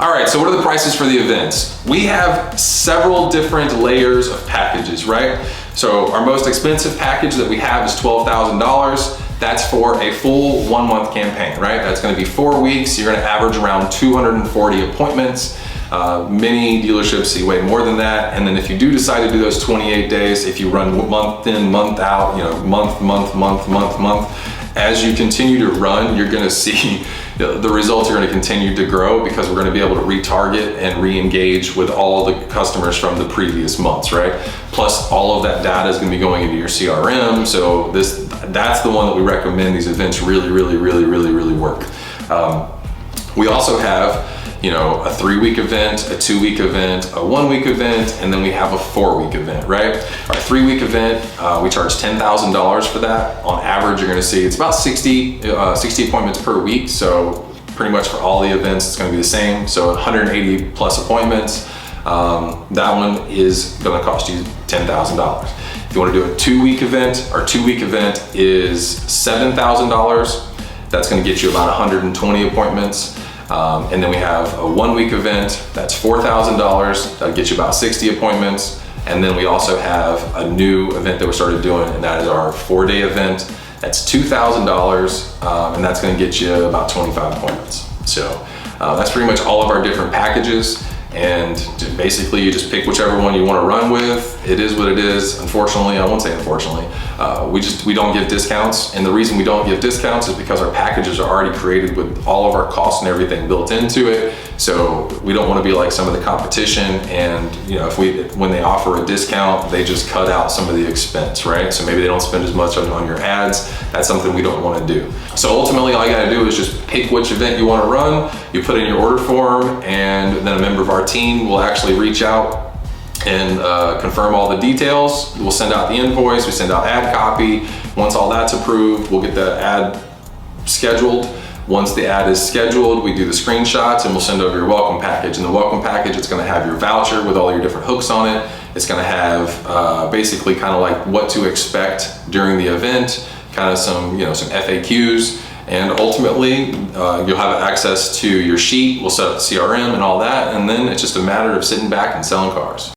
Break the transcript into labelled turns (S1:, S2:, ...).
S1: All right, so what are the prices for the events? We have several different layers of packages, right? So our most expensive package that we have is $12,000. That's for a full 1 month campaign, right? That's gonna be 4 weeks. You're gonna average around 240 appointments. Many dealerships see way more than that. And then if you do decide to do those 28 days, if you run month in, month out, month, as you continue to run, you're gonna see the results are gonna continue to grow because we're gonna be able to retarget and re-engage with all the customers from the previous months, right? Plus all of that data is gonna be going into your CRM. So that's the one that we recommend. These events really work. We also have, a 3-week event, a 2-week event, a 1-week event, and then we have a 4-week event, right? Our 3-week event, we charge $10,000 for that. On average, you're gonna see it's about 60 appointments per week. So pretty much for all the events, it's gonna be the same. So 180 plus appointments. That one is gonna cost you $10,000. If you wanna do a 2-week event, our 2-week event is $7,000. That's gonna get you about 120 appointments. And then we have a 1-week event, that's $4,000, that'll get you about 60 appointments. And then we also have a new event that we started doing, and that is our 4-day event. That's $2,000, and that's gonna get you about 25 appointments. So that's pretty much all of our different packages. And basically you just pick whichever one you want to run with. It is what it is. Unfortunately, I won't say unfortunately, we don't give discounts. And the reason we don't give discounts is because our packages are already created with all of our costs and everything built into it. So we don't want to be like some of the competition, and when they offer a discount, they just cut out some of the expense, right? So maybe they don't spend as much on your ads. That's something we don't want to do. So ultimately all you got to do is just pick which event you want to run, you put in your order form, and then a member of our team will actually reach out and confirm all the details. We'll send out the invoice, we send out ad copy. Once all that's approved, we'll get the ad scheduled. Once the ad is scheduled, we do the screenshots and we'll send over your welcome package. And the welcome package, it's gonna have your voucher with all your different hooks on it. It's gonna have basically kind of like what to expect during the event, kind of some FAQs. And ultimately, you'll have access to your sheet. We'll set up the CRM and all that. And then it's just a matter of sitting back and selling cars.